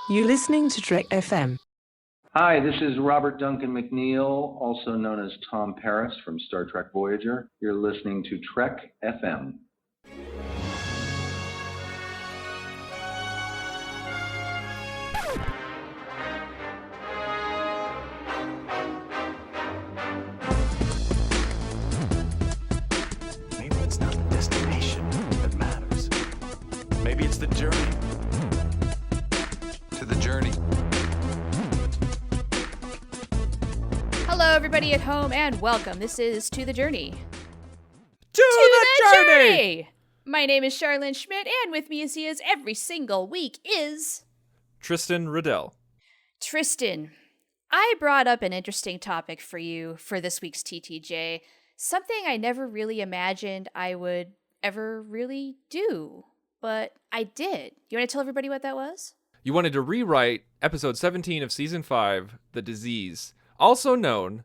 You're listening to Trek FM. Hi, this is Robert Duncan McNeil, also known as Tom Paris from Star Trek Voyager. You're listening to Trek FM. Maybe it's not the destination that matters. Maybe it's the journey. To the journey. Hello, everybody at home, and welcome. This is To the Journey. To the journey! My name is Charlynn Schmiedt, and with me as he is every single week is... Tristan Riddell. Tristan, I brought up an interesting topic for you for this week's TTJ. Something I never really imagined I would ever really do, but I did. You want to tell everybody what that was? You wanted to rewrite episode 17 of season 5, The Disease, also known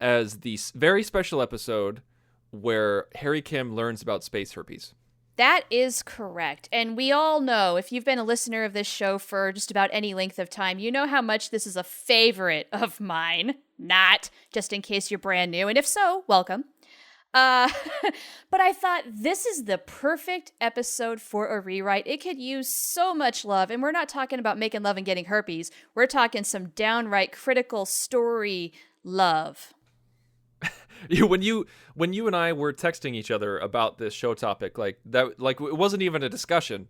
as the very special episode where Harry Kim learns about space herpes. That is correct. And we all know, if you've been a listener of this show for just about any length of time, you know how much this is a favorite of mine. Not, just in case you're brand new. And if so, welcome. But I thought this is the perfect episode for a rewrite. It could use so much love. And we're not talking about making love and getting herpes. We're talking some downright critical story love. When you and I were texting each other about this show topic, like it wasn't even a discussion.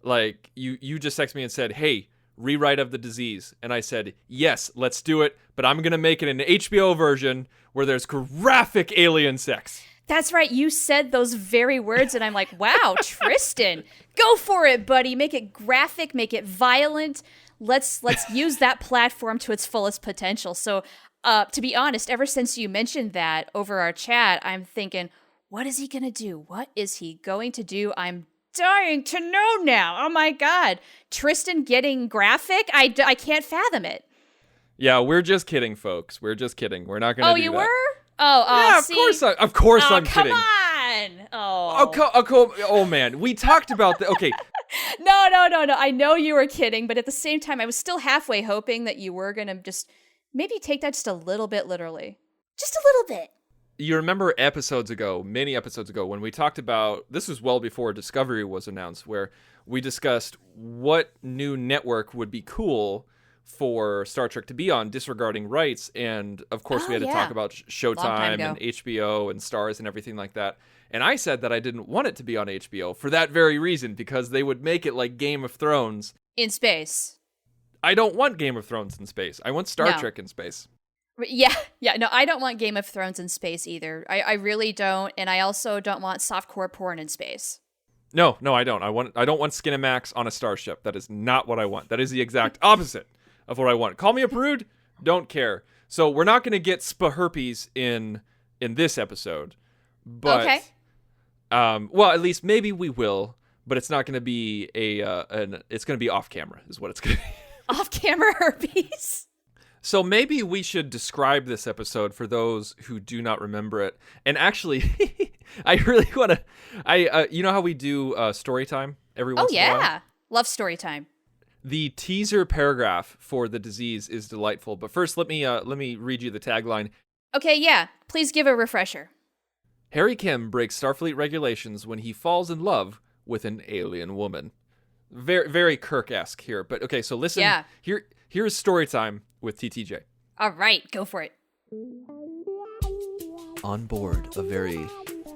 Like you just texted me and said, "Hey, rewrite of The Disease," and I said, "Yes, let's do it." But I'm gonna make it an HBO version where there's graphic alien sex. That's right. You said those very words, and I'm like, wow, Tristan, go for it, buddy. Make it graphic, make it violent. Let's use that platform to its fullest potential. So, to be honest, ever since you mentioned that over our chat, I'm thinking, what is he going to do? What is he going to do? I'm dying to know now. Oh, my God. Tristan getting graphic? I can't fathom it. Yeah, we're just kidding, folks. We're just kidding. We're not going to do that. Oh, you were? Oh, yeah, see? of course I'm come kidding. On. Oh. Oh, man. We talked about that. Okay. No. I know you were kidding, but at the same time, I was still halfway hoping that you were going to just maybe take that just a little bit literally. Just a little bit. You remember many episodes ago, when we talked about, this was well before Discovery was announced, where we discussed what new network would be cool for Star Trek to be on, disregarding rights. And of course, we had to talk about Showtime and HBO and Stars and everything like that. And I said that I didn't want it to be on HBO for that very reason, because they would make it like Game of Thrones. In space. I don't want Game of Thrones in space. I want Star Trek in space. Yeah. No, I don't want Game of Thrones in space either. I really don't. And I also don't want softcore porn in space. No, I don't. I don't want Skinamax on a starship. That is not what I want. That is the exact opposite of what I want. Call me a prude. Don't care. So we're not going to get herpes in this episode. But, okay. Well, at least maybe we will. But it's not going to be it's going to be off camera is what it's going to be. Off-camera herpes? So maybe we should describe this episode for those who do not remember it. And actually, I really want to... you know how we do story time every once in a while? Oh, yeah. Love story time. The teaser paragraph for The Disease is delightful. But first, let me read you the tagline. Okay, yeah. Please give a refresher. Harry Kim breaks Starfleet regulations when he falls in love with an alien woman. Very, very Kirk-esque here. But okay, so listen. Yeah. Here's story time with TTJ. All right, go for it. On board a very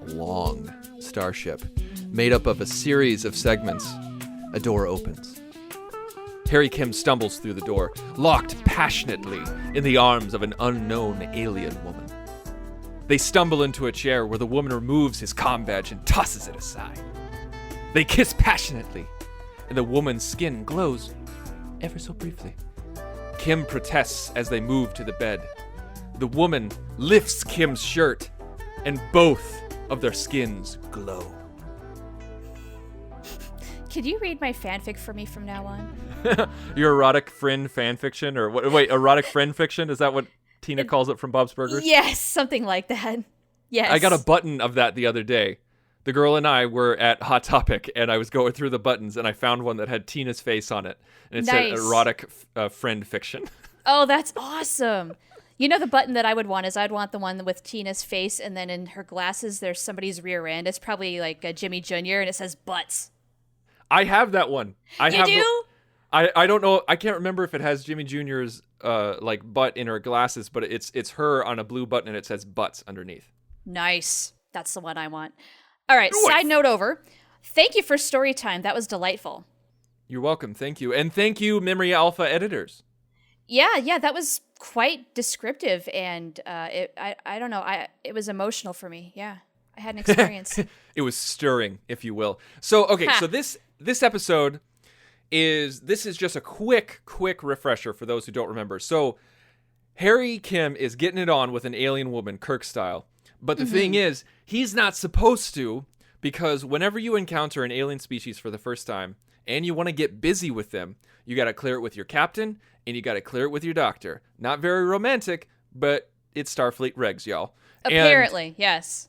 long starship made up of a series of segments, a door opens. Harry Kim stumbles through the door, locked passionately in the arms of an unknown alien woman. They stumble into a chair where the woman removes his comm badge and tosses it aside. They kiss passionately, and the woman's skin glows ever so briefly. Kim protests as they move to the bed. The woman lifts Kim's shirt, and both of their skins glow. Could you read my fanfic for me from now on? Your erotic friend fanfiction? Or wait, erotic friend fiction? Is that what Tina calls it from Bob's Burgers? Yes, something like that. Yes. I got a button of that the other day. the girl and I were at Hot Topic, and I was going through the buttons, and I found one that had Tina's face on it, and it said erotic friend fiction. Oh, that's awesome. You know, the button that I would want is I'd want the one with Tina's face, and then in her glasses, there's somebody's rear end. It's probably like a Jimmy Jr., and it says butts. I have that one. You do? I don't know. I can't remember if it has Jimmy Jr.'s like butt in her glasses, but it's her on a blue button, and it says butts underneath. Nice. That's the one I want. All right, side note over. Thank you for story time. That was delightful. You're welcome. Thank you. And thank you, Memory Alpha editors. Yeah, that was quite descriptive, and I don't know, it was emotional for me. Yeah, I had an experience. It was stirring, if you will. So okay, so this episode is just a quick refresher for those who don't remember. So Harry Kim is getting it on with an alien woman, Kirk style, but the thing is, he's not supposed to, because whenever you encounter an alien species for the first time and you want to get busy with them, you got to clear it with your captain. And you got to clear it with your doctor. Not very romantic, but it's Starfleet regs, y'all. Apparently, yes.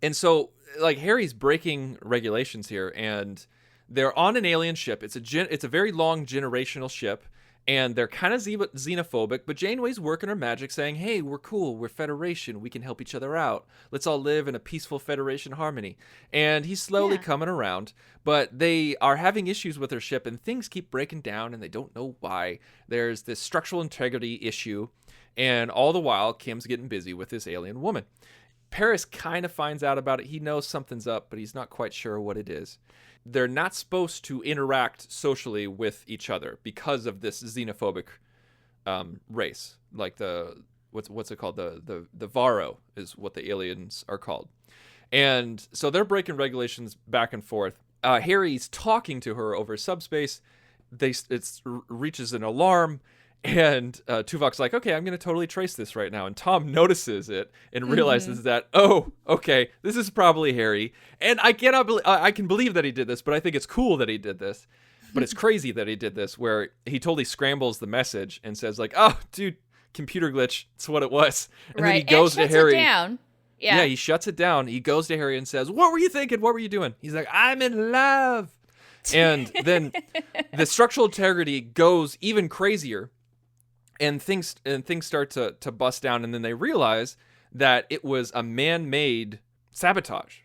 And so, like, Harry's breaking regulations here, and they're on an alien ship. It's a very long generational ship, and they're kind of xenophobic, but Janeway's working her magic, saying, hey, we're cool, we're Federation, we can help each other out. Let's all live in a peaceful Federation harmony. And he's slowly coming around, but they are having issues with their ship, and things keep breaking down, and they don't know why. There's this structural integrity issue, and all the while, Kim's getting busy with this alien woman. Paris kind of finds out about it. He knows something's up, but he's not quite sure what it is. They're not supposed to interact socially with each other because of this xenophobic race. Like what's it called? The Varro is what the aliens are called. And so they're breaking regulations back and forth. Harry's talking to her over subspace. It reaches an alarm. And Tuvok's like, okay, I'm going to totally trace this right now. And Tom notices it and realizes that, oh, okay, this is probably Harry. And I can believe that he did this, but I think it's cool that he did this. But it's crazy that he did this, where he totally scrambles the message and says like, oh, dude, computer glitch. That's what it was. And then he goes to Harry. It down. Yeah, he shuts it down. He goes to Harry and says, what were you thinking? What were you doing? He's like, I'm in love. And then the structural integrity goes even crazier. And things start to bust down, and then they realize that it was a man-made sabotage.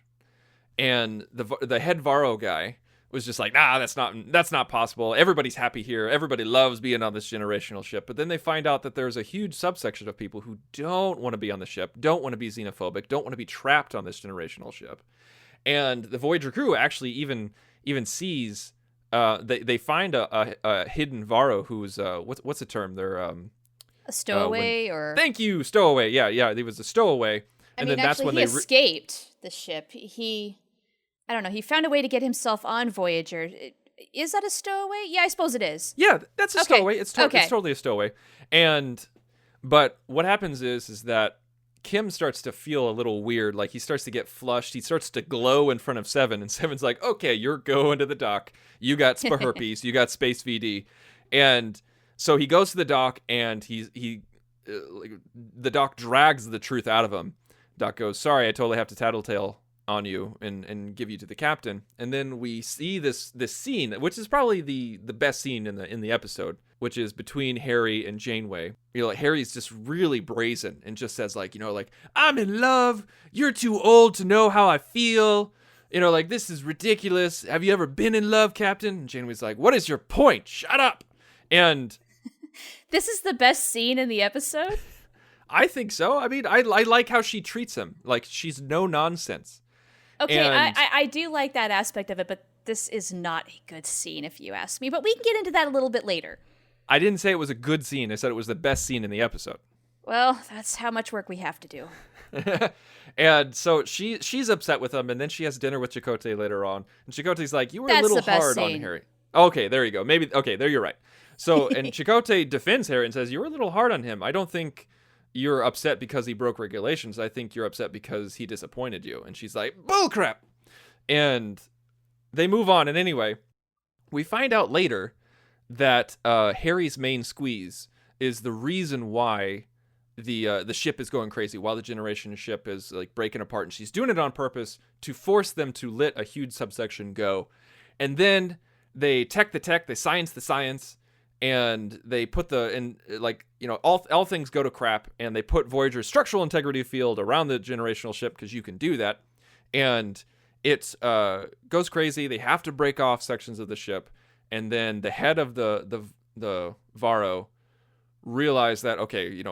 And the head Varro guy was just like, nah, that's not possible. Everybody's happy here. Everybody loves being on this generational ship. But then they find out that there's a huge subsection of people who don't want to be on the ship, don't want to be xenophobic, don't want to be trapped on this generational ship. And the Voyager crew actually even sees. They find a hidden Varro who's what's the term? They're a stowaway or thank you, stowaway. Yeah, he was a stowaway. And then that's when he escaped the ship. I don't know. He found a way to get himself on Voyager. Is that a stowaway? Yeah, I suppose it is. Yeah, that's a stowaway. It's totally a stowaway. But what happens is that Kim starts to feel a little weird. Like he starts to get flushed. He starts to glow in front of Seven, and Seven's like, "Okay, you're going to the dock. You got herpes. You got space VD." And so he goes to the dock, and the dock drags the truth out of him. Doc goes, "Sorry, I totally have to tattletale on you and give you to the captain." And then we see this scene, which is probably the best scene in the episode, which is between Harry and Janeway. Harry's just really brazen and just says like, I'm in love. You're too old to know how I feel. This is ridiculous. Have you ever been in love, Captain? And Janeway's like, what is your point? Shut up. And this is the best scene in the episode? I think so. I mean, I like how she treats him. Like, she's no nonsense. Okay, I do like that aspect of it, but this is not a good scene, if you ask me. But we can get into that a little bit later. I didn't say it was a good scene. I said it was the best scene in the episode. Well, that's how much work we have to do. And so she's upset with him, and then she has dinner with Chakotay later on. And Chakotay's like, you were a little hard on Harry. Okay, there you go. There you're right. So, and Chakotay defends Harry and says, you were a little hard on him. I don't think you're upset because he broke regulations. I think you're upset because he disappointed you. And she's like, bullcrap. And they move on. And anyway, we find out later that Harry's main squeeze is the reason why the ship is going crazy while the generation ship is like breaking apart, and she's doing it on purpose to force them to let a huge subsection go. And then they tech the tech, they science the science, and they put all things go to crap, and they put Voyager's structural integrity field around the generational ship because you can do that, and it goes crazy. They have to break off sections of the ship, and then the head of the Varro realized that, okay,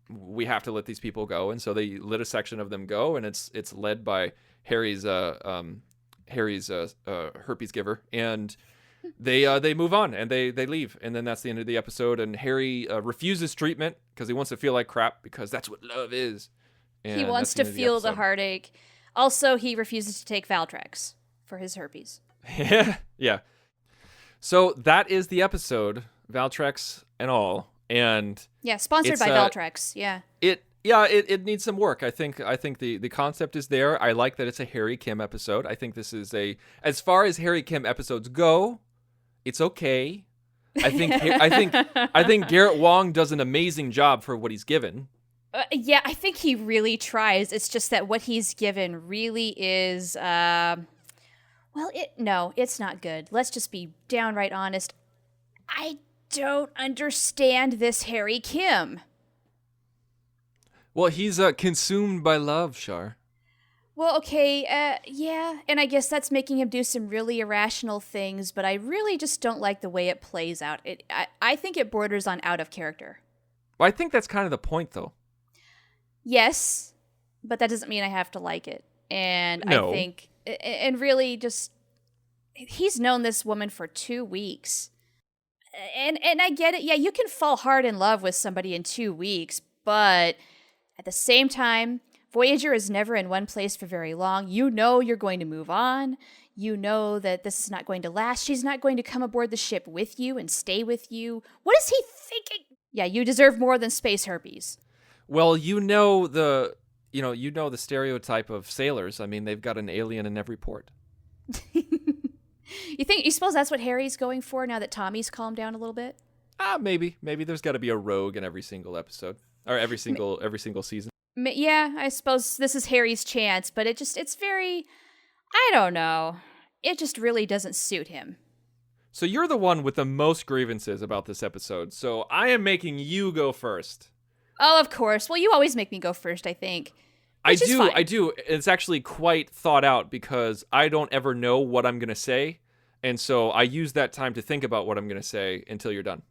we have to let these people go, and so they let a section of them go, and it's led by Harry's herpes giver, and they move on and they leave, and then that's the end of the episode. And Harry refuses treatment because he wants to feel like crap, because that's what love is. And he wants to feel the heartache. Also, he refuses to take Valtrex for his herpes. Yeah. So that is the episode, Valtrex and all. And yeah, sponsored by Valtrex. Yeah. It needs some work. I think the concept is there. I like that it's a Harry Kim episode. I think this is as far as Harry Kim episodes go, it's okay. I think Garrett Wang does an amazing job for what he's given. Yeah, I think he really tries. It's just that what he's given really is it's not good. Let's just be downright honest. I don't understand this Harry Kim. Well, he's consumed by love, Char. Well, okay, yeah, and I guess that's making him do some really irrational things, but I really just don't like the way it plays out. I think it borders on out of character. Well, I think that's kind of the point, though. Yes, but that doesn't mean I have to like it. And No. I think, and really just, he's known this woman for 2 weeks. And I get it. Yeah, you can fall hard in love with somebody in 2 weeks, but at the same time, Voyager is never in one place for very long. You know you're going to move on. You know that this is not going to last. She's not going to come aboard the ship with you and stay with you. What is he thinking? Yeah, you deserve more than space herpes. Well, you know the stereotype of sailors. I mean, they've got an alien in every port. You suppose that's what Harry's going for now that Tommy's calmed down a little bit? Maybe there's got to be a rogue in every single episode or every single season. Yeah, I suppose this is Harry's chance, but it's very, I don't know. It just really doesn't suit him. So you're the one with the most grievances about this episode, so I am making you go first. Oh, of course. Well, you always make me go first, I think. I do. It's actually quite thought out because I don't ever know what I'm going to say, and so I use that time to think about what I'm going to say until you're done.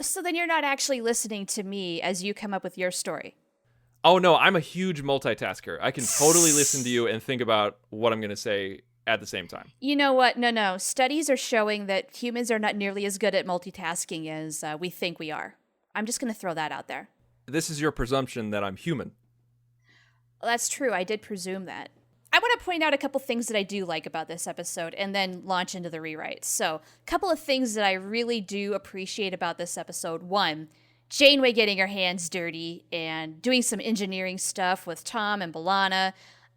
So then you're not actually listening to me as you come up with your story. Oh, no, I'm a huge multitasker. I can totally listen to you and think about what I'm going to say at the same time. You know what? No. Studies are showing that humans are not nearly as good at multitasking as we think we are. I'm just going to throw that out there. This is your presumption that I'm human. Well, that's true. I did presume that. I want to point out a couple things that I do like about this episode and then launch into the rewrites. So, a couple of things that I really do appreciate about this episode. One, Janeway getting her hands dirty and doing some engineering stuff with Tom and B'Elanna.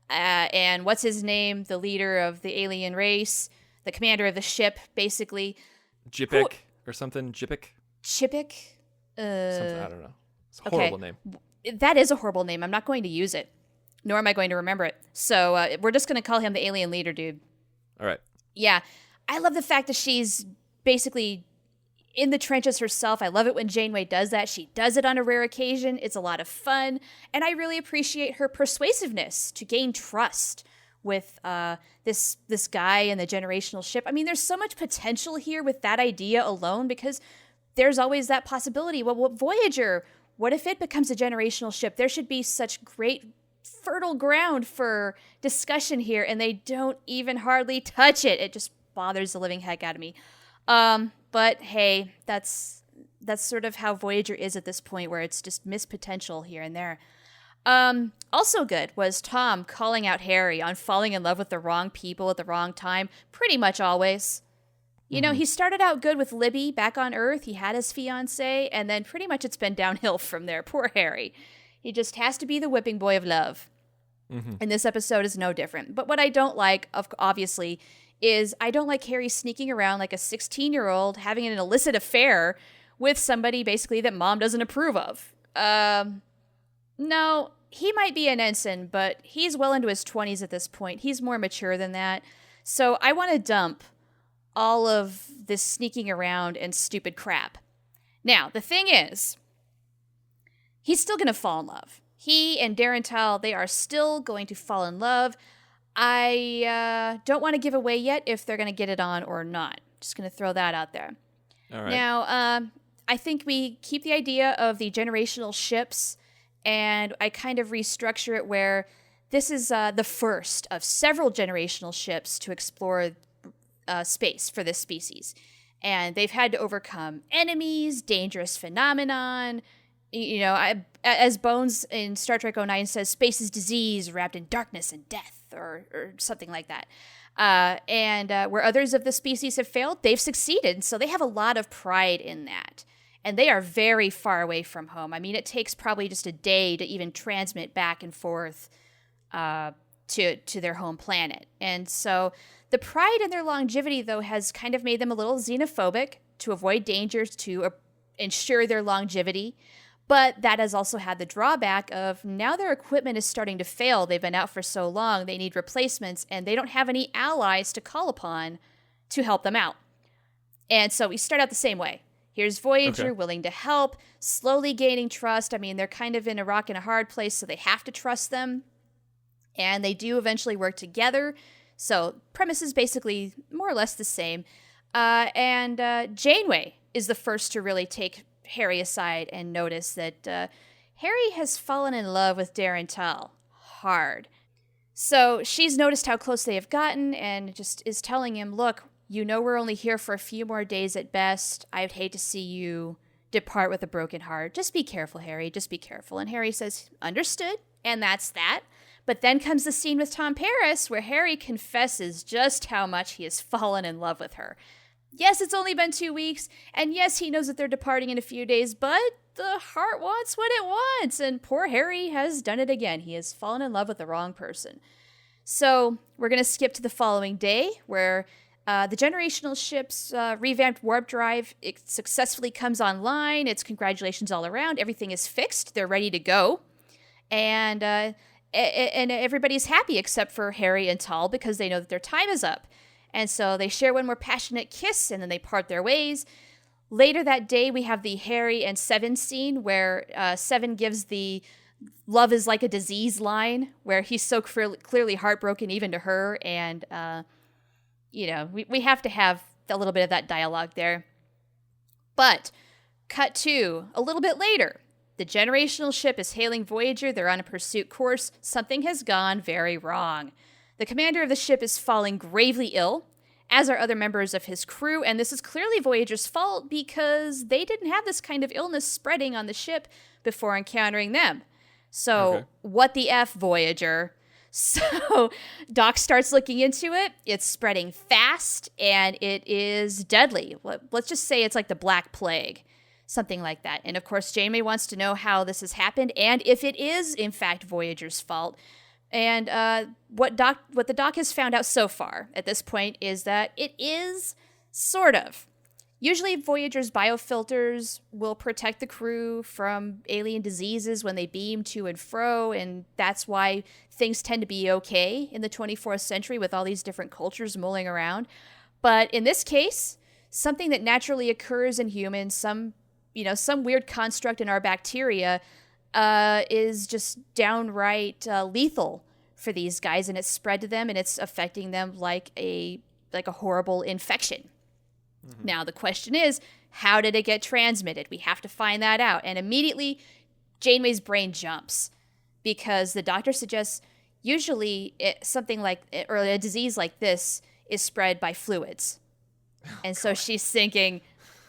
And what's his name? The leader of the alien race, the commander of the ship, basically. Jipik or something? Jipik? Chipik? Something, I don't know. It's a horrible name. That is a horrible name. I'm not going to use it, nor am I going to remember it. So we're just going to call him the alien leader, dude. All right. Yeah. I love the fact that she's basically in the trenches herself. I love it when Janeway does that. She does it on a rare occasion. It's a lot of fun. And I really appreciate her persuasiveness to gain trust with this guy and the generational ship. I mean, there's so much potential here with that idea alone, because there's always that possibility. Well, what Voyager, what if it becomes a generational ship? There should be such great fertile ground for discussion here, and they don't even hardly touch it. It just bothers the living heck out of me. But hey, that's sort of how Voyager is at this point, where it's just missed potential here and there. Also good was Tom calling out Harry on falling in love with the wrong people at the wrong time, pretty much always. You know, he started out good with Libby back on Earth. He had his fiancée, and then pretty much it's been downhill from there. Poor Harry. He just has to be the whipping boy of love. Mm-hmm. And this episode is no different. But what I don't like, obviously, is I don't like Harry sneaking around like a 16-year-old having an illicit affair with somebody basically that mom doesn't approve of. No, he might be an ensign, but he's well into his 20s at this point. He's more mature than that. So I want to dump all of this sneaking around and stupid crap. Now, the thing is, he's still going to fall in love. He and Derran Tal, they are still going to fall in love. I don't want to give away yet if they're going to get it on or not. Just going to throw that out there. All right. Now, I think we keep the idea of the generational ships, and I kind of restructure it where this is the first of several generational ships to explore space for this species. And they've had to overcome enemies, dangerous phenomenon. You know, as Bones in Star Trek 09 says, space is disease wrapped in darkness and death, or something like that. And where others of the species have failed, they've succeeded. So they have a lot of pride in that. And they are very far away from home. I mean, it takes probably just a day to even transmit back and forth to their home planet. And so the pride in their longevity, though, has kind of made them a little xenophobic to avoid dangers, to ensure their longevity. But that has also had the drawback of now their equipment is starting to fail. They've been out for so long, they need replacements, and they don't have any allies to call upon to help them out. And so we start out the same way. Here's Voyager, willing to help, slowly gaining trust. I mean, they're kind of in a rock and a hard place, so they have to trust them. And they do eventually work together. So premise is basically more or less the same. And Janeway is the first to really take Harry aside and notice that Harry has fallen in love with Derran Tal hard. So she's noticed how close they have gotten and just is telling him, look, you know we're only here for a few more days at best. I'd hate to see you depart with a broken heart. Just be careful, Harry. Just be careful. And Harry says, understood. And that's that. But then comes the scene with Tom Paris where Harry confesses just how much he has fallen in love with her. Yes, it's only been 2 weeks, and yes, he knows that they're departing in a few days, but the heart wants what it wants, and poor Harry has done it again. He has fallen in love with the wrong person. So we're going to skip to the following day, where the generational ship's revamped warp drive, it successfully comes online. It's congratulations all around. Everything is fixed. They're ready to go. And everybody's happy except for Harry and Tal because they know that their time is up. And so they share one more passionate kiss, and then they part their ways. Later that day, we have the Harry and Seven scene where Seven gives the love is like a disease line, where he's so clearly heartbroken even to her. And, we have to have a little bit of that dialogue there. But cut to a little bit later. The generational ship is hailing Voyager. They're on a pursuit course. Something has gone very wrong. The commander of the ship is falling gravely ill, as are other members of his crew, and this is clearly Voyager's fault because they didn't have this kind of illness spreading on the ship before encountering them. So, What the F, Voyager? So, Doc starts looking into it. It's spreading fast, and it is deadly. Let's just say it's like the Black Plague, something like that. And of course, Janeway wants to know how this has happened, and if it is, in fact, Voyager's fault. And what the doc has found out so far at this point is that it is sort of. Usually Voyager's biofilters will protect the crew from alien diseases when they beam to and fro, and that's why things tend to be okay in the 24th century with all these different cultures mulling around. But in this case, something that naturally occurs in humans, some weird construct in our bacteria, is just downright lethal for these guys, and it's spread to them, and it's affecting them like a horrible infection. Mm-hmm. Now, the question is, how did it get transmitted? We have to find that out. And immediately, Janeway's brain jumps because the doctor suggests usually a disease like this is spread by fluids. And so she's thinking,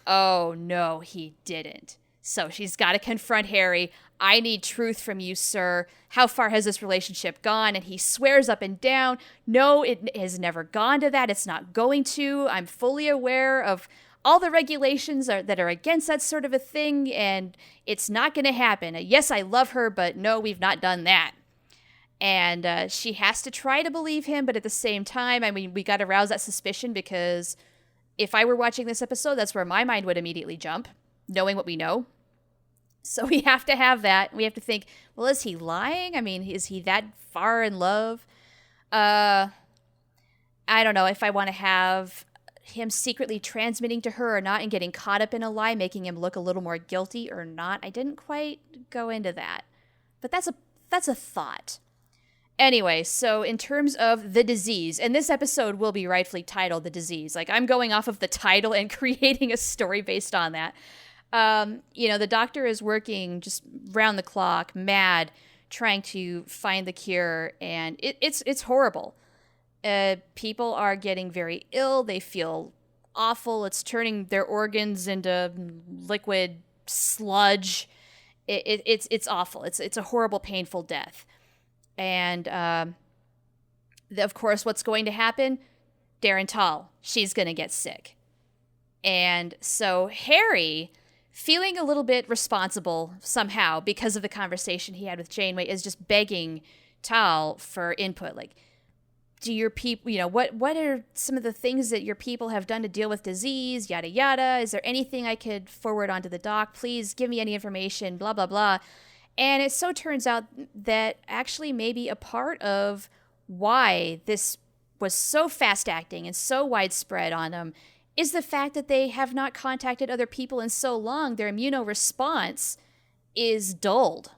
oh, no, he didn't. So she's got to confront Harry. I need truth from you, sir. How far has this relationship gone? And he swears up and down, no, it has never gone to that. It's not going to. I'm fully aware of all the regulations that are against that sort of a thing, and it's not going to happen. Yes, I love her, but no, we've not done that. And she has to try to believe him, but at the same time, I mean, we got to rouse that suspicion because if I were watching this episode, that's where my mind would immediately jump, knowing what we know. So we have to have that. We have to think, well, is he lying? I mean, is he that far in love? I don't know if I want to have him secretly transmitting to her or not and getting caught up in a lie, making him look a little more guilty or not. I didn't quite go into that. But that's a thought. Anyway, so in terms of the disease, and this episode will be rightfully titled The Disease. Like, I'm going off of the title and creating a story based on that. The doctor is working just round the clock, mad, trying to find the cure, and it's horrible. People are getting very ill. They feel awful. It's turning their organs into liquid sludge. It's awful. It's a horrible, painful death. And of course, what's going to happen? Derran Tal, she's going to get sick. And so Harry, feeling a little bit responsible somehow because of the conversation he had with Janeway, is just begging Tal for input. Like, do your people, what are some of the things that your people have done to deal with disease, yada, yada? Is there anything I could forward onto the doc? Please give me any information, blah, blah, blah. And it so turns out that actually maybe a part of why this was so fast acting and so widespread on them is the fact that they have not contacted other people in so long. Their immunoresponse is dulled.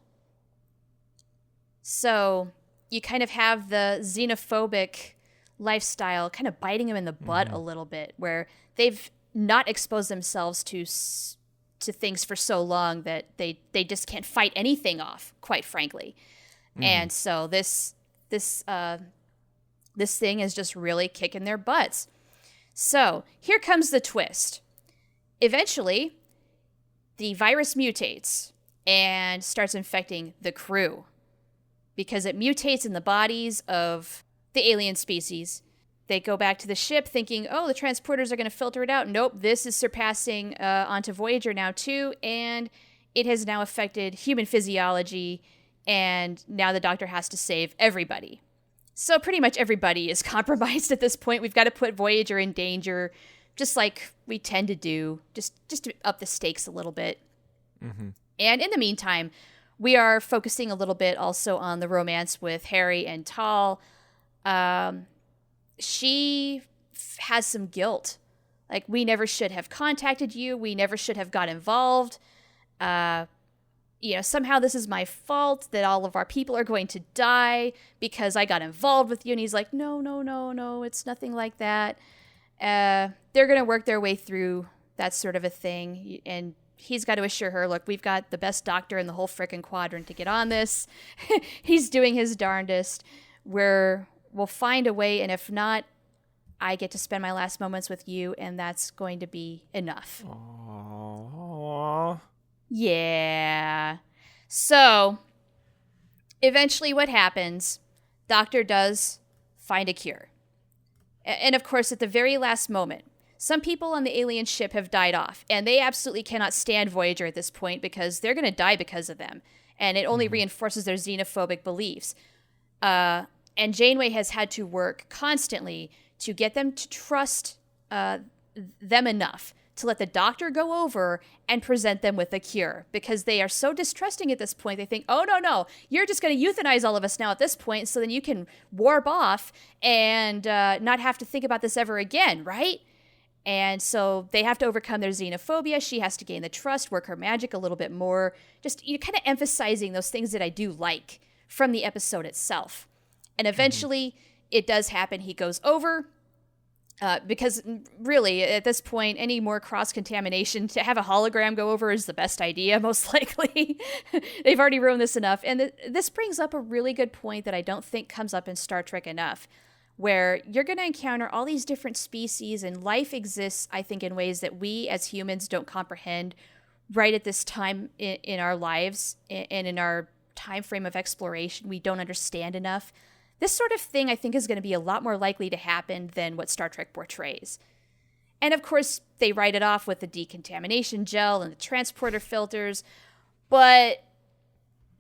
So you kind of have the xenophobic lifestyle kind of biting them in the butt a little bit, where they've not exposed themselves to things for so long that they just can't fight anything off, quite frankly. And so this thing is just really kicking their butts. So here comes the twist. Eventually, the virus mutates and starts infecting the crew because it mutates in the bodies of the alien species. They go back to the ship thinking, oh, the transporters are going to filter it out. Nope, this is surpassing onto Voyager now too, and it has now affected human physiology, and now the doctor has to save everybody. So pretty much everybody is compromised at this point. We've got to put Voyager in danger, just like we tend to do, just to up the stakes a little bit. And in the meantime, we are focusing a little bit also on the romance with Harry and Tal. She has some guilt. Like, we never should have contacted you. We never should have got involved. Somehow this is my fault that all of our people are going to die because I got involved with you. And he's like, no, it's nothing like that. They're going to work their way through that sort of a thing. And he's got to assure her, look, we've got the best doctor in the whole frickin' quadrant to get on this. He's doing his darndest. We'll find a way, and if not, I get to spend my last moments with you, and that's going to be enough. Aww. Yeah. So, eventually what happens, Doctor does find a cure. And of course, at the very last moment, some people on the alien ship have died off, and they absolutely cannot stand Voyager at this point because they're going to die because of them, and it only reinforces their xenophobic beliefs. And Janeway has had to work constantly to get them to trust them enough to let the doctor go over and present them with a cure, because they are so distrusting at this point. They think, oh, no, you're just going to euthanize all of us now at this point so then you can warp off and not have to think about this ever again, right? And so they have to overcome their xenophobia. She has to gain the trust, work her magic a little bit more, just kind of emphasizing those things that I do like from the episode itself. And eventually, it does happen. He goes over because really, at this point, any more cross-contamination, to have a hologram go over is the best idea, most likely. They've already ruined this enough. And this brings up a really good point that I don't think comes up in Star Trek enough, where you're going to encounter all these different species, and life exists, I think, in ways that we as humans don't comprehend right at this time in our lives and in our time frame of exploration. We don't understand enough. This sort of thing, I think, is going to be a lot more likely to happen than what Star Trek portrays. And of course, they write it off with the decontamination gel and the transporter filters. But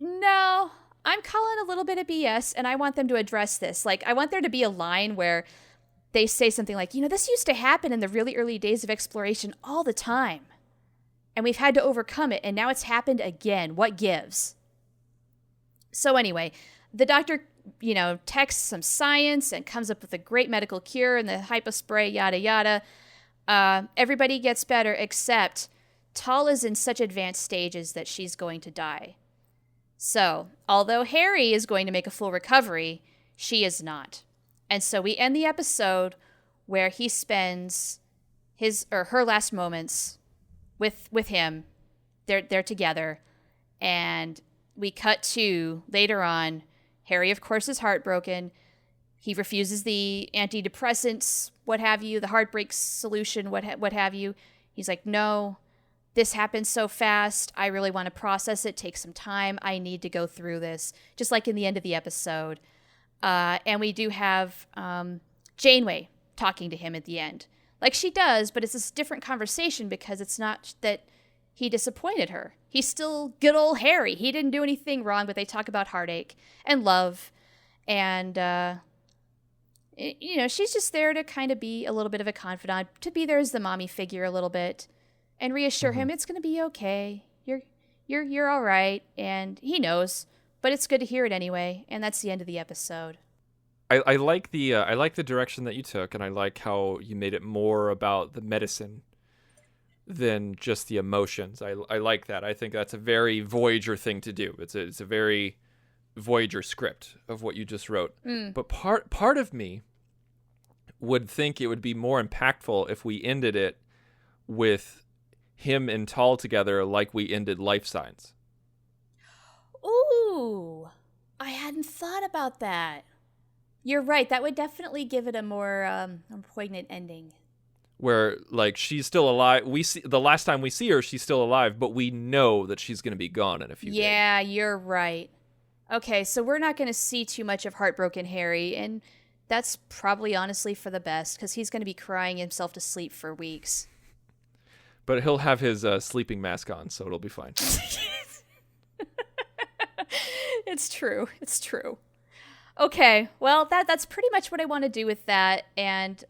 no, I'm calling a little bit of BS, and I want them to address this. Like, I want there to be a line where they say something like, this used to happen in the really early days of exploration all the time. And we've had to overcome it, and now it's happened again. What gives? So anyway, the doctor, texts some science and comes up with a great medical cure and the hypospray, yada, yada. Everybody gets better, except Tal is in such advanced stages that she's going to die. So, although Harry is going to make a full recovery, she is not. And so we end the episode where he spends her last moments with him. They're together. And we cut to later on. Harry, of course, is heartbroken. He refuses the antidepressants, what have you, the heartbreak solution, what have you. He's like, no, this happened so fast. I really want to process it. Take some time. I need to go through this. Just like in the end of the episode. And we do have Janeway talking to him at the end. Like she does, but it's this different conversation because it's not that he disappointed her. He's still good old Harry. He didn't do anything wrong, but they talk about heartache and love. And, she's just there to kind of be a little bit of a confidant, to be there as the mommy figure a little bit and reassure him it's going to be okay. You're all right. And he knows, but it's good to hear it anyway. And that's the end of the episode. I like the direction that you took, and I like how you made it more about the medicine than just the emotions. I like that. I think that's a very Voyager thing to do. It's a very Voyager script of what you just wrote. But part of me would think it would be more impactful if we ended it with him and Tal together like we ended Life Signs. Ooh, I hadn't thought about that. You're right. That would definitely give it a more poignant ending. Where, like, she's still alive. We see the last time we see her, she's still alive, but we know that she's going to be gone in a few days. Yeah, you're right. Okay, so we're not going to see too much of heartbroken Harry, and that's probably honestly for the best, because he's going to be crying himself to sleep for weeks. But he'll have his sleeping mask on, so it'll be fine. It's true. It's true. Okay, well, that's pretty much what I want to do with that. And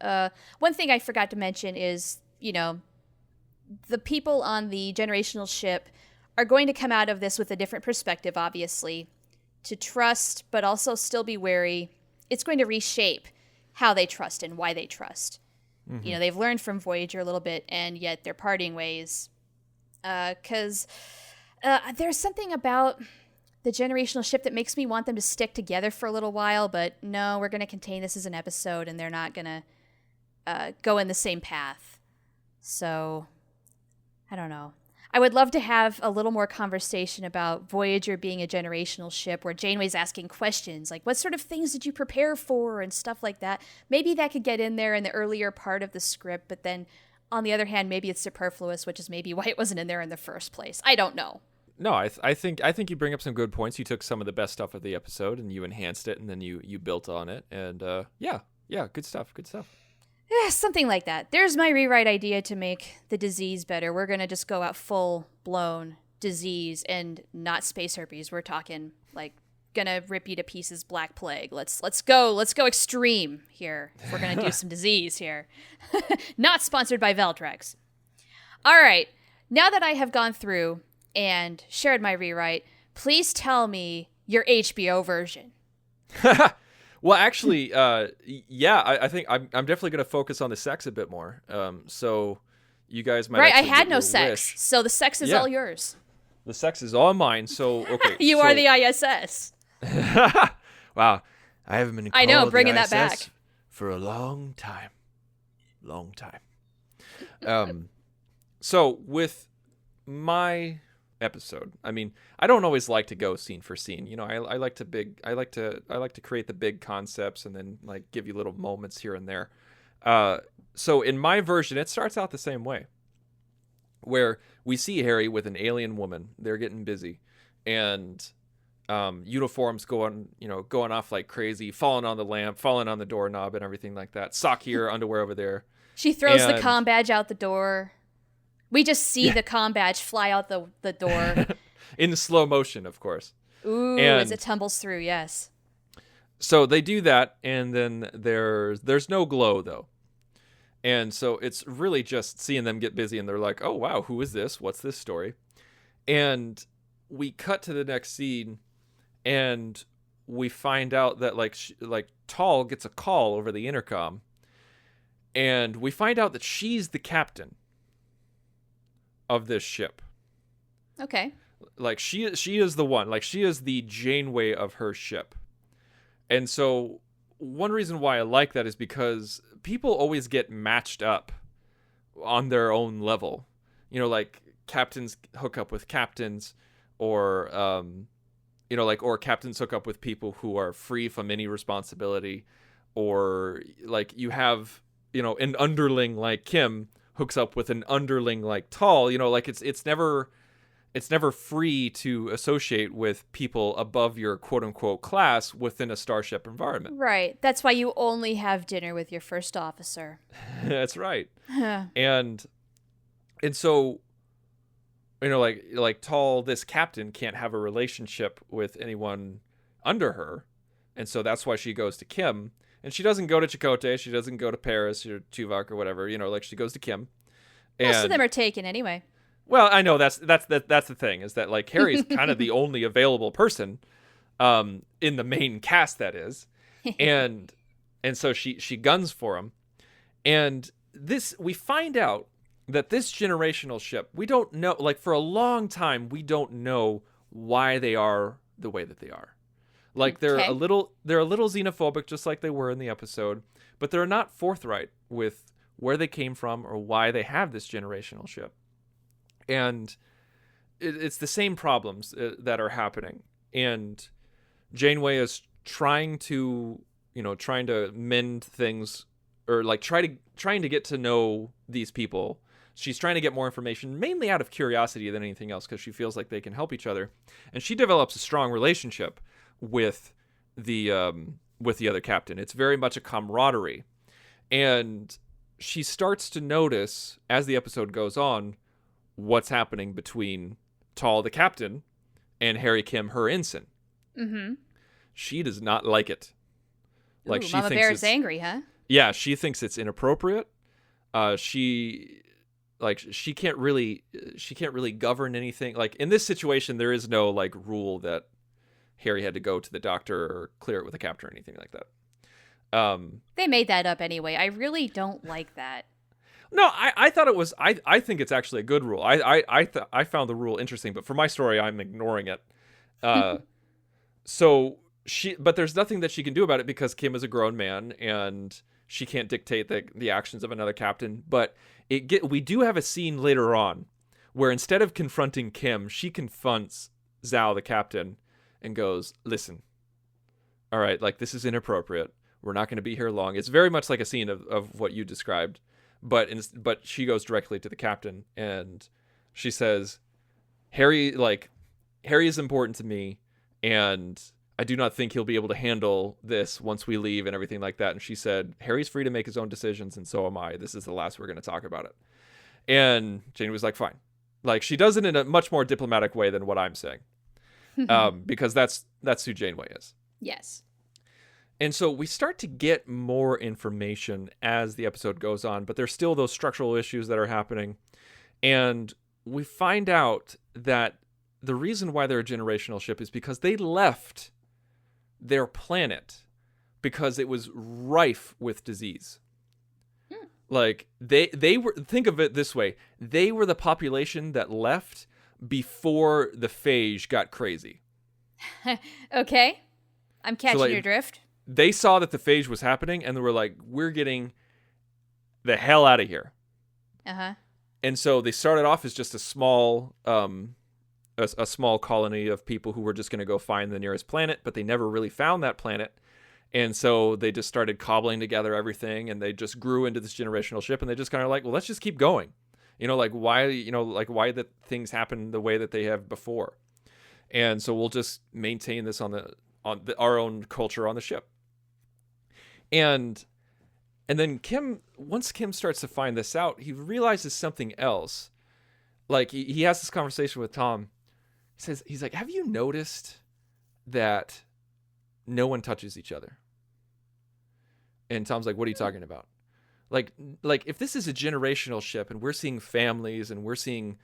one thing I forgot to mention is, the people on the generational ship are going to come out of this with a different perspective, obviously, to trust, but also still be wary. It's going to reshape how they trust and why they trust. Mm-hmm. They've learned from Voyager a little bit, and yet they're parting ways. Because there's something about the generational ship that makes me want them to stick together for a little while, but no, we're going to contain this as an episode, and they're not going to go in the same path. So, I don't know. I would love to have a little more conversation about Voyager being a generational ship where Janeway's asking questions, like, what sort of things did you prepare for, and stuff like that. Maybe that could get in there in the earlier part of the script, but then, on the other hand, maybe it's superfluous, which is maybe why it wasn't in there in the first place. I don't know. No, I think you bring up some good points. You took some of the best stuff of the episode and you enhanced it, and then you built on it. And yeah, good stuff. Yeah, something like that. There's my rewrite idea to make the disease better. We're gonna just go out full blown disease and not space herpes. We're talking like gonna rip you to pieces, Black Plague. Let's go extreme here. We're gonna do some disease here. Not sponsored by Veltrex. All right, now that I have gone through and shared my rewrite, please tell me your HBO version. Well, actually, I think I'm definitely going to focus on the sex a bit more. So you guys might I had no sex, wish. So the sex is all yours. The sex is all mine. So okay, you are the ISS. Wow, I haven't been. I know, bringing that back for a long time. So with my episode, I mean, I don't always like to go scene for scene. I like to create the big concepts and then like give you little moments here and there. So in my version, it starts out the same way, where we see Harry with an alien woman. They're getting busy, and uniforms going off like crazy, falling on the lamp, falling on the doorknob, and everything like that. Sock here, underwear over there. She throws the comm badge out the door. We just see the comm badge fly out the door. In slow motion, of course. Ooh, as it tumbles through, yes. So they do that, and then there's no glow, though. And so it's really just seeing them get busy, and they're like, oh, wow, who is this? What's this story? And we cut to the next scene, and we find out that like Tal gets a call over the intercom, and we find out that she's the captain of this ship. Okay. Like she is the one, like she is the Janeway of her ship. And so one reason why I like that is because people always get matched up on their own level. You know, like captains hook up with captains, or or captains hook up with people who are free from any responsibility, or like you have, an underling like Kim hooks up with an underling like Tal. Like it's never free to associate with people above your quote unquote class within a starship environment. Right. That's why you only have dinner with your first officer. That's right. and so, like Tal, this captain, can't have a relationship with anyone under her. And so that's why she goes to Kim. And she doesn't go to Chakotay. She doesn't go to Paris or Tuvok or whatever. Like she goes to Kim. Most of them are taken anyway. Well, I know that's the thing, is that like Harry's kind of the only available person in the main cast, that is. And so she guns for him. And we find out that this generational ship, we don't know, like for a long time, we don't know why they are the way that they are. Like they're a little xenophobic, just like they were in the episode, but they're not forthright with where they came from or why they have this generational ship. And it's the same problems that are happening. And Janeway is trying to mend things, or like trying to get to know these people. She's trying to get more information, mainly out of curiosity than anything else, because she feels like they can help each other. And she develops a strong relationship with the other captain. It's very much a camaraderie. And she starts to notice, as the episode goes on, what's happening between Tal, the captain, and Harry Kim, her ensign. Mm-hmm. She does not like it. Like, she Mama thinks Bear's angry, huh? Yeah, she thinks it's inappropriate. She can't really govern anything. Like in this situation, there is no like rule that Harry had to go to the doctor or clear it with a captain or anything like that. They made that up anyway. I really don't like that. No, I thought it was. I think it's actually a good rule. I found the rule interesting, but for my story, I'm ignoring it. But there's nothing that she can do about it, because Kim is a grown man and she can't dictate the actions of another captain. But we do have a scene later on where instead of confronting Kim, she confronts Zhao, the captain, and goes, "Listen, all right, like this is inappropriate. We're not going to be here long." It's very much like a scene of what you described. But she goes directly to the captain and she says, Harry is important to me, and I do not think he'll be able to handle this once we leave and everything like that. And she said, Harry's free to make his own decisions, and so am I. This is the last we're going to talk about it. And Jane was like, fine. Like, she does it in a much more diplomatic way than what I'm saying. Because that's who Janeway is. Yes. And so we start to get more information as the episode goes on, but there's still those structural issues that are happening. And we find out that the reason why they're a generational ship is because they left their planet because it was rife with disease. Like they were, think of it this way. They were the population that left before the phage got crazy. Okay. I'm catching your drift. They saw that the phage was happening, and they were like, we're getting the hell out of here. Uh-huh. And so they started off as just a small colony of people who were just going to go find the nearest planet, but they never really found that planet. And so they just started cobbling together everything, and they just grew into this generational ship, and they just kind of like, well, let's just keep going. Why that things happen the way that they have before. And so we'll just maintain this on our own culture on the ship. And then once Kim starts to find this out, he realizes something else. Like he has this conversation with Tom. He's like, have you noticed that no one touches each other? And Tom's like, what are you talking about? like if this is a generational ship and we're seeing families and we're seeing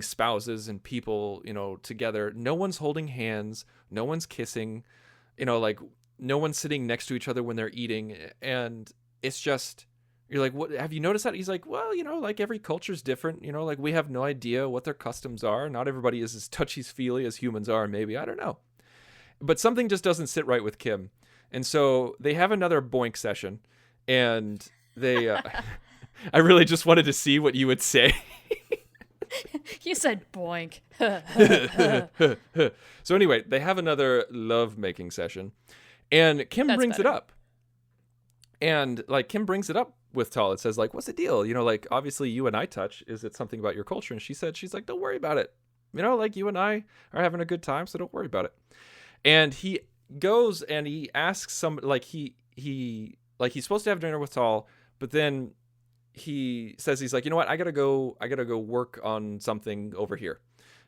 spouses and people, together, no one's holding hands, no one's kissing, like no one's sitting next to each other when they're eating. And it's just, you're like, what, have you noticed that? He's like, well, like every culture's different, like we have no idea what their customs are. Not everybody is as touchy-feely as humans are, maybe. I don't know. But something just doesn't sit right with Kim. And so they have another boink session, and they, I really just wanted to see what you would say. You said boink. So anyway, they have another love-making session, and Kim brings it up. And like Kim brings it up with Tal. It says like, what's the deal? Like obviously you and I touch. Is it something about your culture? And she's like, don't worry about it. Like you and I are having a good time, so don't worry about it. And he goes and he asks some, like he's supposed to have dinner with Tal, but then he says, he's like, you know what? I gotta go work on something over here.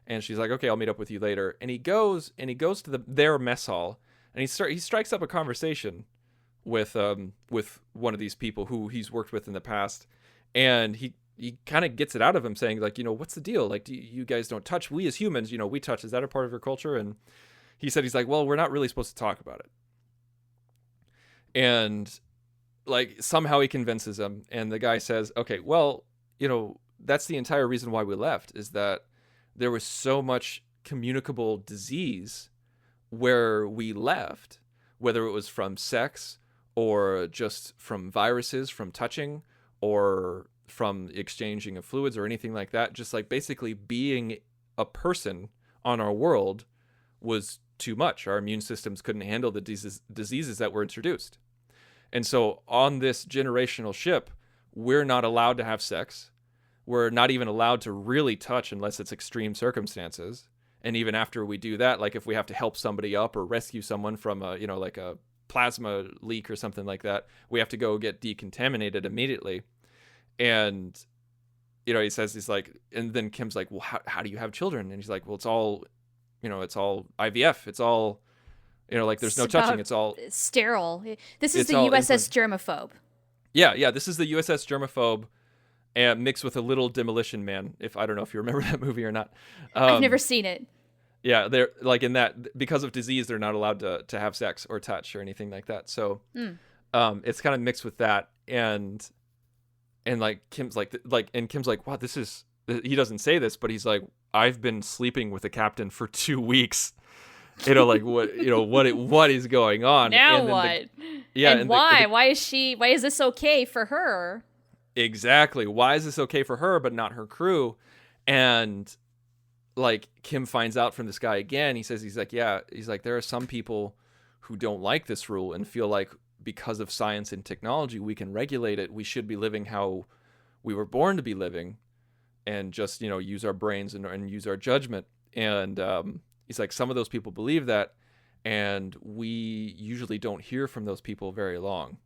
And she's like, okay, I'll meet up with you later. And he goes to their mess hall, and he strikes up a conversation with one of these people who he's worked with in the past. And he kind of gets it out of him, saying like, what's the deal? Like, you guys don't touch. We as humans, we touch. Is that a part of your culture? And he said, he's like, well, we're not really supposed to talk about it. And like somehow he convinces him, and the guy says, okay, well, that's the entire reason why we left, is that there was so much communicable disease where we left, whether it was from sex or just from viruses, from touching, or from exchanging of fluids or anything like that. Just like basically being a person on our world was too much. Our immune systems couldn't handle the diseases that were introduced. And so on this generational ship, we're not allowed to have sex. We're not even allowed to really touch unless it's extreme circumstances. And even after we do that, like if we have to help somebody up or rescue someone from a, like a plasma leak or something like that, we have to go get decontaminated immediately. And, he says, he's like, and then Kim's like, well, how do you have children? And he's like, well, it's all IVF. It's all, like there's no touching. It's all sterile. This is the USS Germophobe. Yeah. This is the USS Germophobe, and mixed with a little Demolition Man. I don't know if you remember that movie or not. I've never seen it. Yeah, they're like in that, because of disease, they're not allowed to have sex or touch or anything like that. So, it's kind of mixed with that, and like Kim's like, wow, this is. He doesn't say this, but he's like, I've been sleeping with the captain for 2 weeks. Like what is going on? Now what? And why? Why is this okay for her? Exactly. Why is this okay for her, but not her crew? And like Kim finds out from this guy again, he's like, there are some people who don't like this rule and feel like because of science and technology, we can regulate it. We should be living how we were born to be living, and just, use our brains and use our judgment. And he's like, some of those people believe that, and we usually don't hear from those people very long.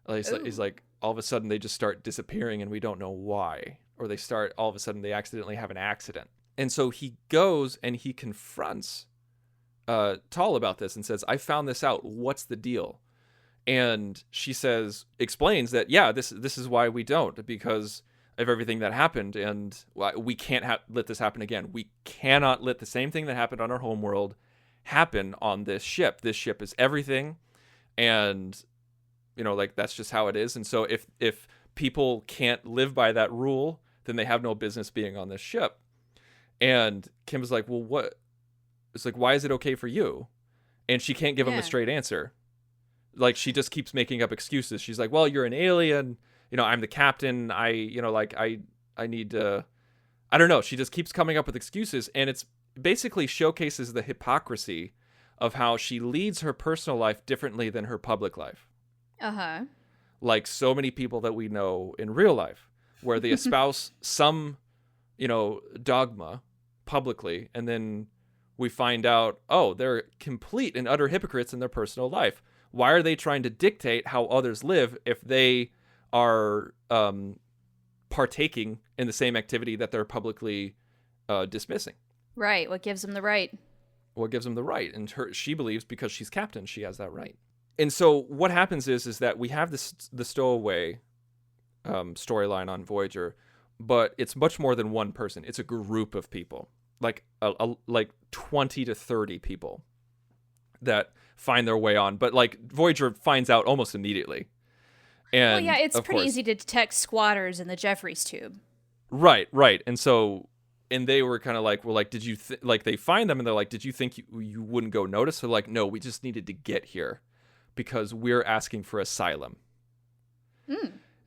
He's like, all of a sudden they just start disappearing and we don't know why. Or all of a sudden they accidentally have an accident. And so he goes and he confronts Tal about this and says, I found this out. What's the deal? And she explains that, this is why we don't, because of everything that happened, and we can't let this happen again. We cannot let the same thing that happened on our home world happen on this ship. This ship is everything, and like that's just how it is. And so if people can't live by that rule, then they have no business being on this ship. And Kim was like, well, what? It's like, why is it okay for you? And she can't give him a straight answer. Like, she just keeps making up excuses. She's like, well, you're an alien. I'm the captain. I need to, I don't know. She just keeps coming up with excuses, and it's basically showcases the hypocrisy of how she leads her personal life differently than her public life. Uh-huh. Like so many people that we know in real life, where they espouse some, dogma publicly, and then we find out, oh, they're complete and utter hypocrites in their personal life. Why are they trying to dictate how others live if they are partaking in the same activity that they're publicly dismissing? Right. What gives them the right? What gives them the right? And she believes because she's captain, she has that right. And so what happens is that we have the stowaway storyline on Voyager, but it's much more than one person. It's a group of people, like like 20 to 30 people that find their way on. But like Voyager finds out almost immediately. And well, yeah, it's of pretty course, easy to detect squatters in the Jeffries tube. Right. And so, and they were kind of like, well, like, did you like they find them and they're like, did you think you wouldn't go notice? They're like, no, we just needed to get here because we're asking for asylum.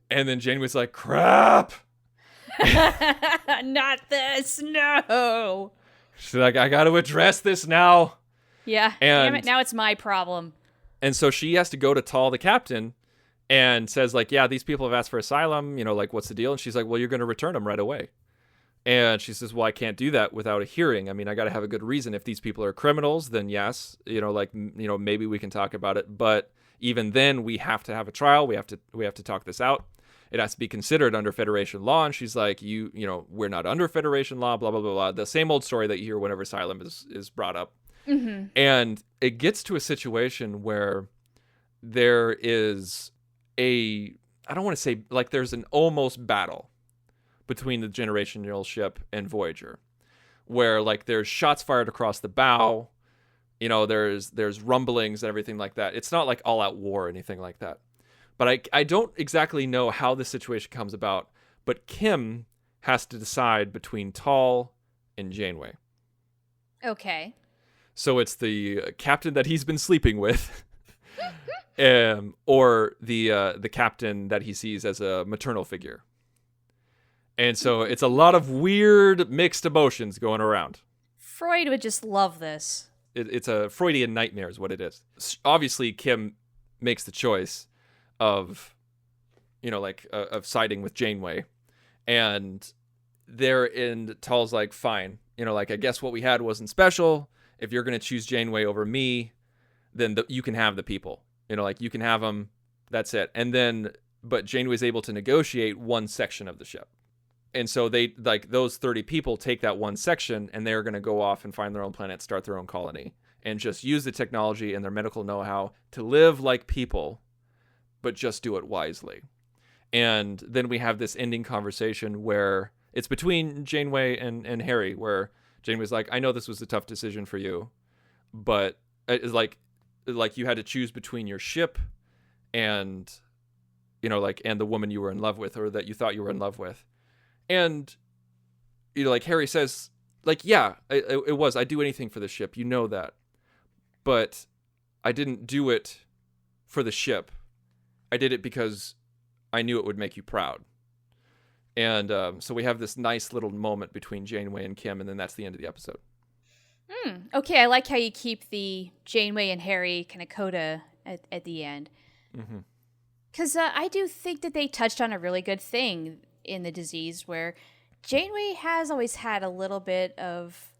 And then Janeway's like, crap. Not this, no. She's like, I got to address this now. Yeah, damn it, now it's my problem. And so she has to go to Tal, the captain, and says like, yeah, these people have asked for asylum, like, what's the deal? And she's like, well, you're going to return them right away. And she says, well, I can't do that without a hearing. I mean, I got to have a good reason. If these people are criminals, then yes, maybe we can talk about it. But even then, we have to have a trial. We have to talk this out. It has to be considered under Federation law. And she's like, we're not under Federation law, blah, blah, blah, blah. The same old story that you hear whenever asylum is brought up. Mm-hmm. And it gets to a situation where there is I don't want to say, like, there's an almost battle between the generational ship and Voyager, where like there's shots fired across the bow, there's rumblings and everything like that. It's not like all out war or anything like that. But I don't exactly know how this situation comes about, but Kim has to decide between Tal and Janeway. Okay. So it's the captain that he's been sleeping with, or the captain that he sees as a maternal figure. And so it's a lot of weird mixed emotions going around. Freud would just love this. It's a Freudian nightmare is what it is. Obviously, Kim makes the choice of, of siding with Janeway. And Tal's like, fine. I guess what we had wasn't special. If you're going to choose Janeway over me, then you can have the people. You can have them. That's it. But Janeway's able to negotiate one section of the ship. And so they, like, those 30 people take that one section and they're going to go off and find their own planet, start their own colony, and just use the technology and their medical know-how to live like people, but just do it wisely. And then we have this ending conversation where it's between Janeway and Harry, where Janeway's like, I know this was a tough decision for you, but it's like you had to choose between your ship and, and the woman you were in love with, or that you thought you were in love with. And, Harry says, yeah, it was. I'd do anything for the ship. You know that. But I didn't do it for the ship. I did it because I knew it would make you proud. And so we have this nice little moment between Janeway and Kim, and then that's the end of the episode. Okay, I like how you keep the Janeway and Harry kind of coda at the end. Because I do think that they touched on a really good thing in the disease, where Janeway has always had a little bit of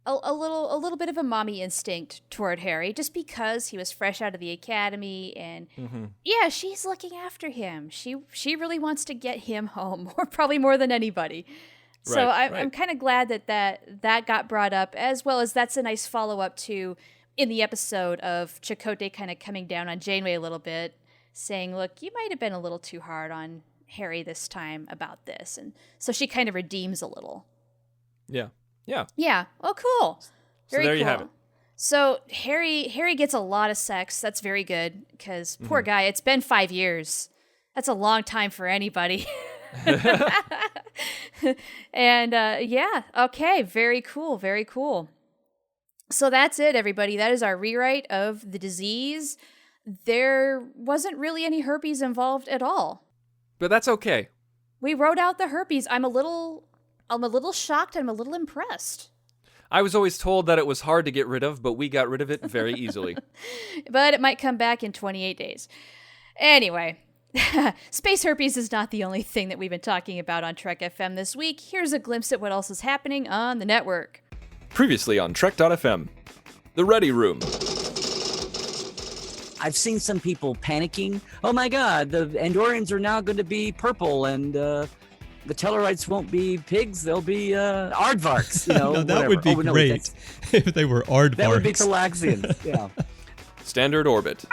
a little bit of a mommy instinct toward Harry, just because he was fresh out of the academy, and yeah, she's looking after him. She really wants to get him home, or probably more than anybody. So I'm kind of glad that got brought up, as well as that's a nice follow up to in the episode of Chakotay kind of coming down on Janeway a little bit, saying, "Look, you might have been a little too hard on Harry this time about this," and so she kind of redeems a little. Yeah. Oh, cool. Very so there cool. You have it. So Harry gets a lot of sex. That's very good, because poor guy. It's been 5 years. That's a long time for anybody. And yeah, okay, very cool. So that's it, everybody. That is our rewrite of the disease. There wasn't really any herpes involved at all. But that's okay. We wrote out the herpes. I'm a little shocked. I'm a little impressed. I was always told that it was hard to get rid of, but we got rid of it very easily. But it might come back in 28 days. Anyway, space herpes is not the only thing that we've been talking about on Trek FM this week. Here's a glimpse at what else is happening on the network. Previously on Trek.fm, The Ready Room. I've seen some people panicking. Oh my God, the Andorians are now going to be purple, and the Tellarites won't be pigs; they'll be aardvarks. No, that would be great if they were aardvarks. That would be Calaxians. Yeah. Standard orbit.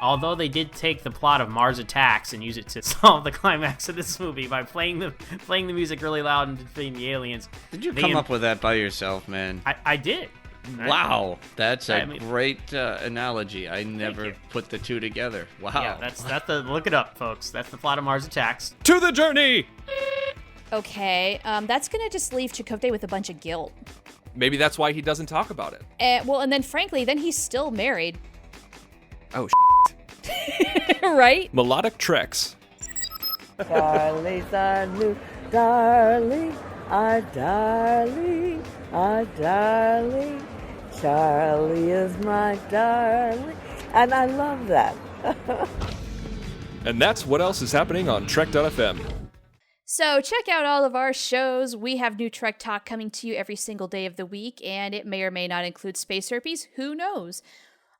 Although they did take the plot of Mars Attacks and use it to solve the climax of this movie by playing the music really loud and defeating the aliens. Did you come up with that by yourself, man? I did. Wow, that's a great analogy. I never put the two together. Wow. Yeah, that's the look it up, folks. That's the plot of Mars Attacks. To the journey. Okay, that's gonna just leave Chakotay with a bunch of guilt. Maybe that's why he doesn't talk about it. And then frankly, then he's still married. Oh, right? Melodic Treks. Charlie's our new darling, our darling, our darling. Charlie is my darling. And I love that. And that's what else is happening on Trek.fm. So check out all of our shows. We have new Trek Talk coming to you every single day of the week, and it may or may not include space herpes. Who knows?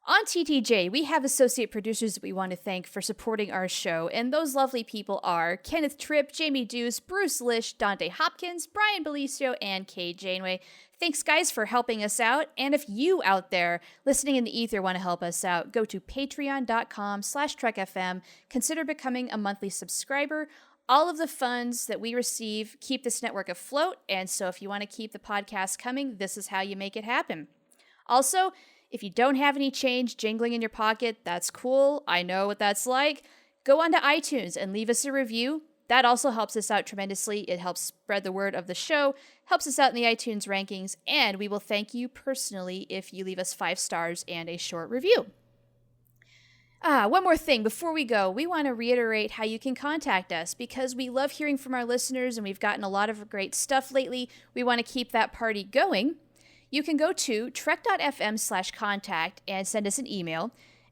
On TTJ, we have associate producers that we want to thank for supporting our show, and those lovely people are Kenneth Tripp, Jamie Duce, Bruce Lish, Dante Hopkins, Bryan Beliso, and Kay Janeway. Thanks, guys, for helping us out, and if you out there listening in the ether want to help us out, go to patreon.com/trekfm, consider becoming a monthly subscriber. All of the funds that we receive keep this network afloat, and so if you want to keep the podcast coming, this is how you make it happen. Also, if you don't have any change jingling in your pocket, that's cool. I know what that's like. Go onto iTunes and leave us a review. That also helps us out tremendously. It helps spread the word of the show, helps us out in the iTunes rankings, and we will thank you personally if you leave us 5 stars and a short review. One more thing before we go, we want to reiterate how you can contact us because we love hearing from our listeners and we've gotten a lot of great stuff lately. We want to keep that party going. You can go to trek.fm/contact and send us an email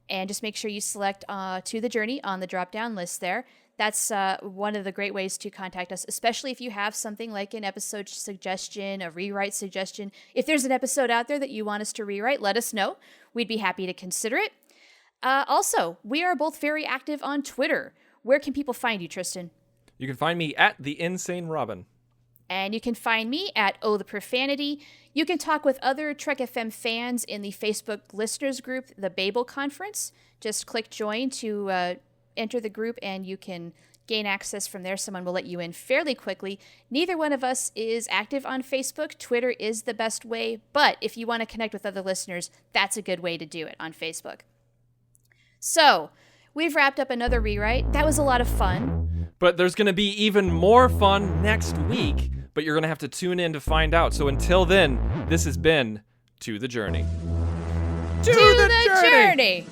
and just make sure you select To the Journey on the drop-down list there. That's one of the great ways to contact us, especially if you have something like an episode suggestion, a rewrite suggestion. If there's an episode out there that you want us to rewrite, let us know. We'd be happy to consider it. Also, we are both very active on Twitter. Where can people find you, Tristan? You can find me at The Insane Robin. And you can find me at Oh the Profanity. You can talk with other Trek FM fans in the Facebook listeners group, the Babel Conference. Just click join to enter the group and you can gain access from there. Someone will let you in fairly quickly. Neither one of us is active on Facebook. Twitter is the best way, but if you want to connect with other listeners, that's a good way to do it on Facebook. So, we've wrapped up another rewrite. That was a lot of fun. But there's going to be even more fun next week, but you're going to have to tune in to find out. So until then, this has been To the Journey. To the Journey!